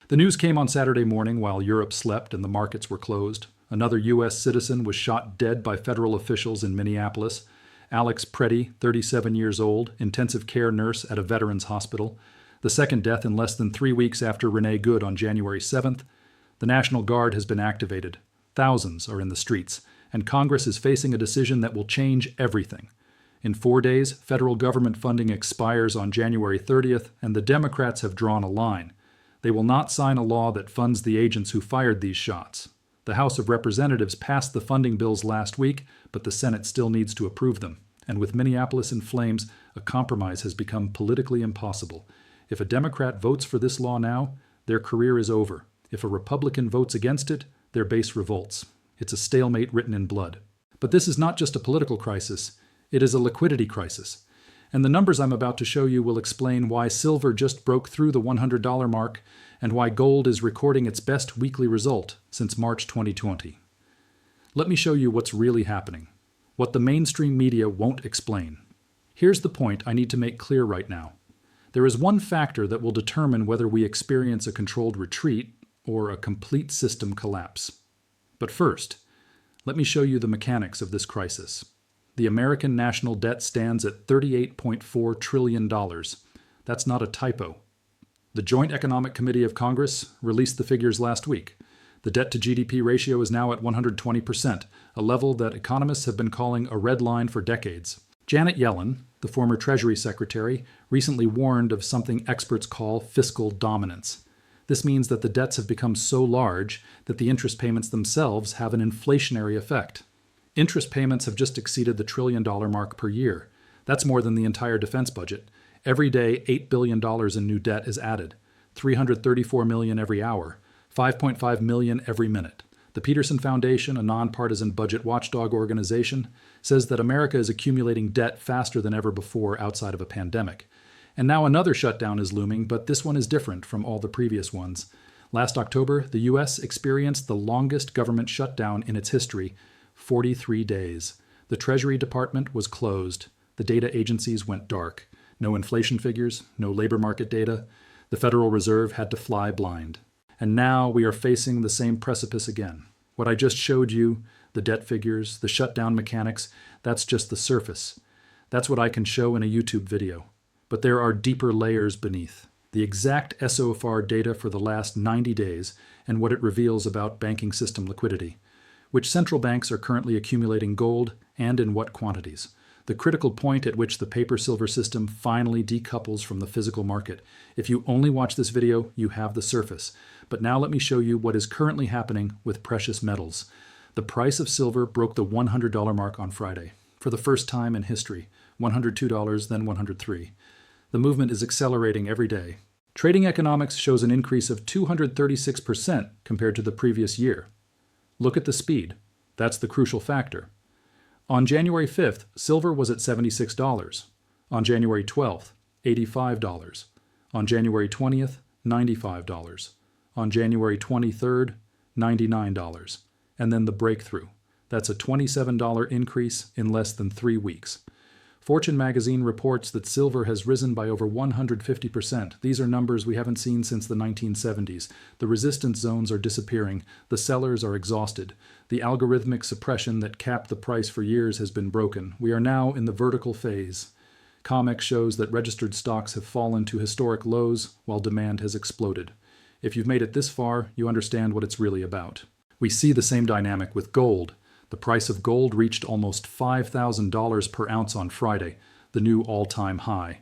The news came on Saturday morning while Europe slept and the markets were closed. Another U.S. citizen was shot dead by federal officials in Minneapolis. Alex Preddy, 37 years old, intensive care nurse at a veterans hospital. The second death in less than 3 weeks after Renee Good on January 7th. The National Guard has been activated. Thousands are in the streets, and Congress is facing a decision that will change everything. In 4 days, federal government funding expires on January 30th, and the Democrats have drawn a line. They will not sign a law that funds the agents who fired these shots. The House of Representatives passed the funding bills last week, but the Senate still needs to approve them. And with Minneapolis in flames, a compromise has become politically impossible. If a Democrat votes for this law now, their career is over. If a Republican votes against it, their base revolts. It's a stalemate written in blood. But this is not just a political crisis, it is a liquidity crisis. And the numbers I'm about to show you will explain why silver just broke through the $100 mark and why gold is recording its best weekly result since March 2020. Let me show you what's really happening, what the mainstream media won't explain. Here's the point I need to make clear right now. There is one factor that will determine whether we experience a controlled retreat or a complete system collapse. But first, let me show you the mechanics of this crisis. The American national debt stands at $38.4 trillion. That's not a typo. The Joint Economic Committee of Congress released the figures last week. The debt-to-GDP ratio is now at 120%, a level that economists have been calling a red line for decades. Janet Yellen, the former Treasury Secretary, recently warned of something experts call fiscal dominance. This means that the debts have become so large that the interest payments themselves have an inflationary effect. Interest payments have just exceeded the $1 trillion mark per year. That's more than the entire defense budget. Every day, $8 billion in new debt is added, $334 million every hour, $5.5 million every minute. The Peterson Foundation, a nonpartisan budget watchdog organization, says that America is accumulating debt faster than ever before outside of a pandemic. And now another shutdown is looming, but this one is different from all the previous ones. Last October, the U.S. experienced the longest government shutdown in its history, 43 days. The Treasury Department was closed. The data agencies went dark. No inflation figures, no labor market data. The Federal Reserve had to fly blind. And now we are facing the same precipice again. What I just showed you, the debt figures, the shutdown mechanics, that's just the surface. That's what I can show in a YouTube video. But there are deeper layers beneath. The exact SOFR data for the last 90 days and what it reveals about banking system liquidity. Which central banks are currently accumulating gold and in what quantities. The critical point at which the paper-silver system finally decouples from the physical market. If you only watch this video, you have the surface. But now let me show you what is currently happening with precious metals. The price of silver broke the $100 mark on Friday. For the first time in history, $102, then $103. The movement is accelerating every day. Trading economics shows an increase of 236% compared to the previous year. Look at the speed. That's the crucial factor. On January 5th, silver was at $76. On January 12th, $85. On January 20th, $95. On January 23rd, $99. And then the breakthrough. That's a $27 increase in less than 3 weeks. Fortune magazine reports that silver has risen by over 150%. These are numbers we haven't seen since the 1970s. The resistance zones are disappearing. The sellers are exhausted. The algorithmic suppression that capped the price for years has been broken. We are now in the vertical phase. COMEX shows that registered stocks have fallen to historic lows while demand has exploded. If you've made it this far, you understand what it's really about. We see the same dynamic with gold. The price of gold reached almost $5,000 per ounce on Friday, the new all-time high.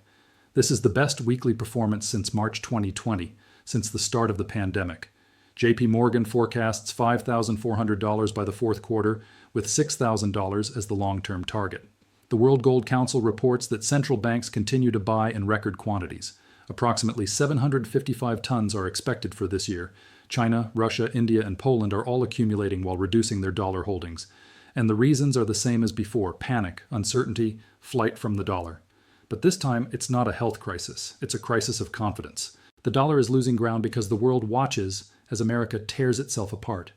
This is the best weekly performance since March 2020, since the start of the pandemic. JP Morgan forecasts $5,400 by the fourth quarter, with $6,000 as the long-term target. The World Gold Council reports that central banks continue to buy in record quantities. Approximately 755 tons are expected for this year. China, Russia, India, and Poland are all accumulating while reducing their dollar holdings. And the reasons are the same as before: panic, uncertainty, flight from the dollar. But this time, it's not a health crisis. It's a crisis of confidence. The dollar is losing ground because the world watches as America tears itself apart.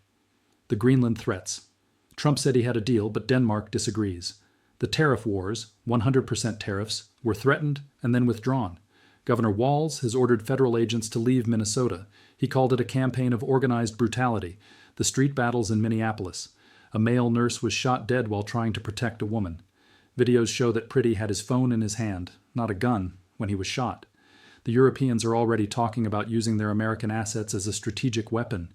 The Greenland threats. Trump said he had a deal, but Denmark disagrees. The tariff wars, 100% tariffs, were threatened and then withdrawn. Governor Walz has ordered federal agents to leave Minnesota. He called it a campaign of organized brutality, the street battles in Minneapolis. A male nurse was shot dead while trying to protect a woman. Videos show that Priddy had his phone in his hand, not a gun, when he was shot. The Europeans are already talking about using their American assets as a strategic weapon,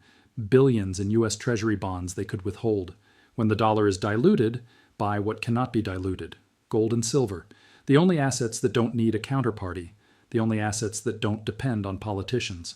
billions in U.S. Treasury bonds they could withhold. When the dollar is diluted, buy what cannot be diluted, gold and silver, the only assets that don't need a counterparty, the only assets that don't depend on politicians.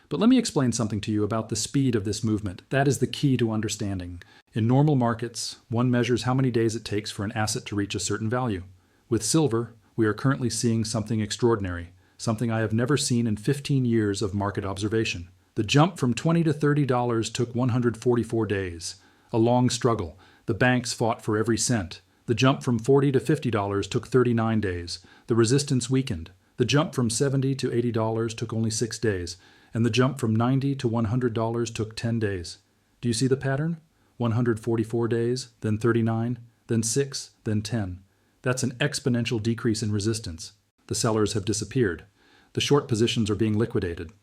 But let me explain something to you about the speed of this movement. That is the key to understanding. In normal markets, one measures how many days it takes for an asset to reach a certain value. With silver, we are currently seeing something extraordinary, something I have never seen in 15 years of market observation. The jump from $20 to $30 took 144 days. A long struggle. The banks fought for every cent. The jump from $40 to $50 took 39 days. The resistance weakened. The jump from $70 to $80 took only 6 days. And the jump from $90 to $100 took 10 days. Do you see the pattern? 144 days, then 39, then 6, then 10. That's an exponential decrease in resistance. The sellers have disappeared. The short positions are being liquidated.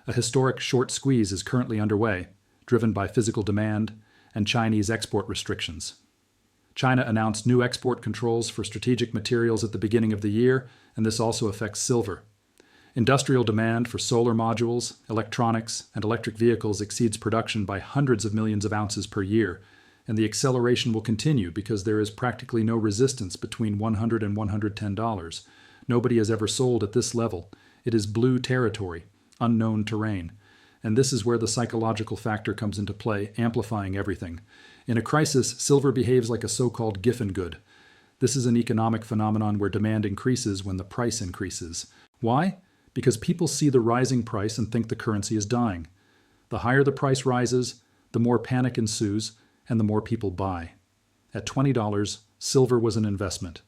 A historic short squeeze is currently underway, driven by physical demand and Chinese export restrictions. China announced new export controls for strategic materials at the beginning of the year, and this also affects silver. Industrial demand for solar modules, electronics, and electric vehicles exceeds production by hundreds of millions of ounces per year, and the acceleration will continue because there is practically no resistance between $100 and $110. Nobody has ever sold at this level. It is blue territory, unknown terrain. And this is where the psychological factor comes into play, amplifying everything. In a crisis, silver behaves like a so-called Giffen good. This is an economic phenomenon where demand increases when the price increases. Why? Because people see the rising price and think the currency is dying. The higher the price rises, the more panic ensues, and the more people buy. At $20, silver was an investment.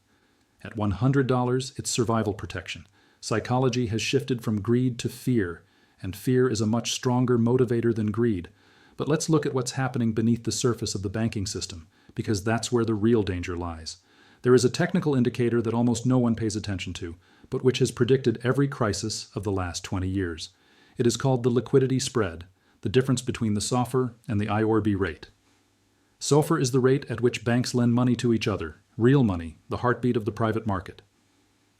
At $100, it's survival protection. Psychology has shifted from greed to fear, and fear is a much stronger motivator than greed. But let's look at what's happening beneath the surface of the banking system, because that's where the real danger lies. There is a technical indicator that almost no one pays attention to, but which has predicted every crisis of the last 20 years. It is called the liquidity spread, the difference between the SOFR and the IORB rate. SOFR is the rate at which banks lend money to each other, real money, the heartbeat of the private market.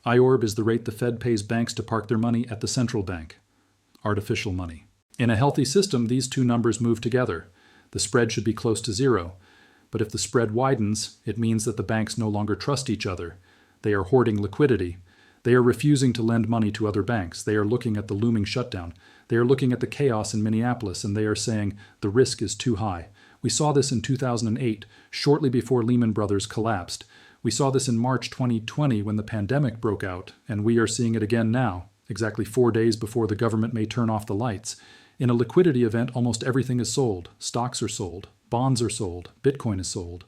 IORB is the rate the Fed pays banks to park their money at the central bank, artificial money. In a healthy system, these two numbers move together. The spread should be close to zero. But if the spread widens, it means that the banks no longer trust each other. They are hoarding liquidity. They are refusing to lend money to other banks. They are looking at the looming shutdown. They are looking at the chaos in Minneapolis, and they are saying the risk is too high. We saw this in 2008, shortly before Lehman Brothers collapsed. We saw this in March 2020 when the pandemic broke out, and we are seeing it again now, exactly 4 days before the government may turn off the lights. In a liquidity event, almost everything is sold. Stocks are sold. Bonds are sold. Bitcoin is sold.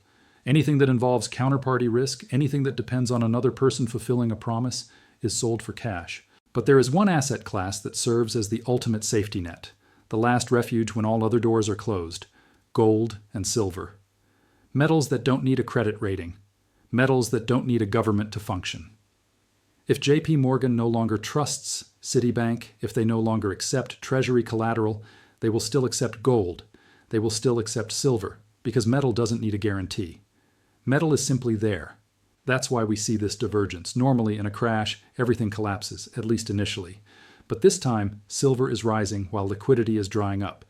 Anything that involves counterparty risk, anything that depends on another person fulfilling a promise, is sold for cash. But there is one asset class that serves as the ultimate safety net, the last refuge when all other doors are closed: gold and silver. Metals that don't need a credit rating. Metals that don't need a government to function. If JP Morgan no longer trusts Citibank, if they no longer accept Treasury collateral, they will still accept gold. They will still accept silver, because metal doesn't need a guarantee. Metal is simply there. That's why we see this divergence. Normally, in a crash, everything collapses, at least initially. But this time, silver is rising while liquidity is drying up.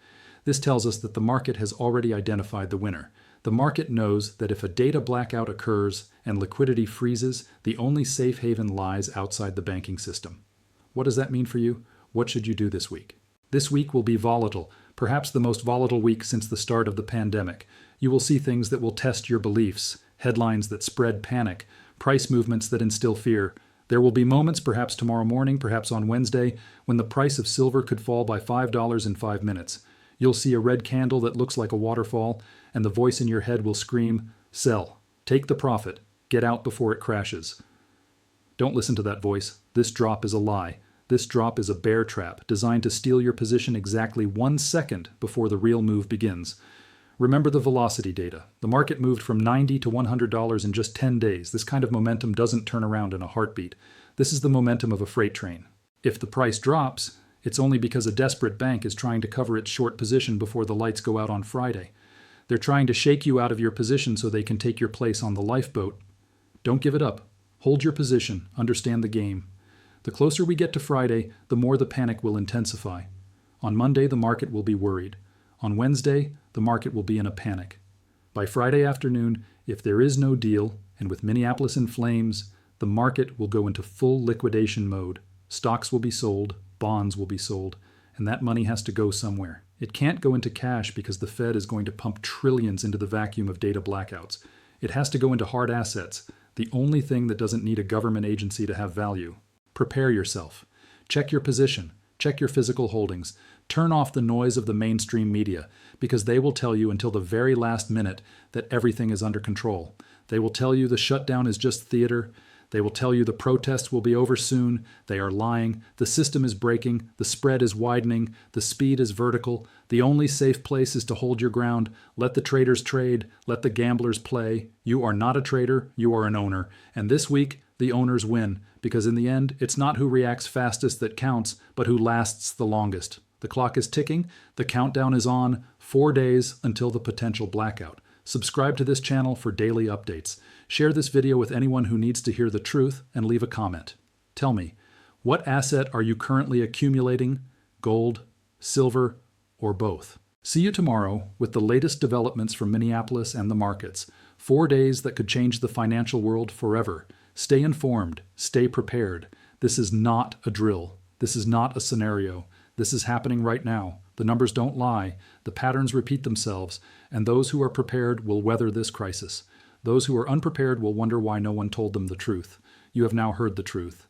This tells us that the market has already identified the winner. The market knows that if a data blackout occurs and liquidity freezes, the only safe haven lies outside the banking system. What does that mean for you? What should you do this week? This week will be volatile, perhaps the most volatile week since the start of the pandemic. You will see things that will test your beliefs, headlines that spread panic, price movements that instill fear. There will be moments, perhaps tomorrow morning, perhaps on Wednesday, when the price of silver could fall by $5 in 5 minutes. You'll see a red candle that looks like a waterfall, and the voice in your head will scream, "Sell. Take the profit. Get out before it crashes." Don't listen to that voice. This drop is a lie. This drop is a bear trap designed to steal your position exactly 1 second before the real move begins. Remember the velocity data. The market moved from $90 to $100 in just 10 days. This kind of momentum doesn't turn around in a heartbeat. This is the momentum of a freight train. If the price drops, It's only because a desperate bank is trying to cover its short position before the lights go out on Friday. They're trying to shake you out of your position so they can take your place on the lifeboat. Don't give it up. Hold your position. Understand the game. The closer we get to Friday, the more the panic will intensify. On Monday, the market will be worried. On Wednesday, the market will be in a panic. By Friday afternoon, if there is no deal, and with Minneapolis in flames, the market will go into full liquidation mode. Stocks will be sold, bonds will be sold, and that money has to go somewhere. It can't go into cash because the Fed is going to pump trillions into the vacuum of data blackouts. It has to go into hard assets, the only thing that doesn't need a government agency to have value. Prepare yourself. Check your position. Check your physical holdings. Turn off the noise of the mainstream media, because they will tell you until the very last minute that everything is under control. They will tell you the shutdown is just theater. They will tell you the protests will be over soon. They are lying. The system is breaking. The spread is widening. The speed is vertical. The only safe place is to hold your ground. Let the traders trade. Let the gamblers play. You are not a trader. You are an owner. And this week, the owners win, because in the end, it's not who reacts fastest that counts, but who lasts the longest. The clock is ticking. The countdown is on. 4 days until the potential blackout. Subscribe to this channel for daily updates. Share this video with anyone who needs to hear the truth and leave a comment. Tell me, what asset are you currently accumulating? Gold, silver, or both? See you tomorrow with the latest developments from Minneapolis and the markets. 4 days that could change the financial world forever. Stay informed. Stay prepared. This is not a drill. This is not a scenario. This is happening right now. The numbers don't lie. The patterns repeat themselves. And those who are prepared will weather this crisis. Those who are unprepared will wonder why no one told them the truth. You have now heard the truth.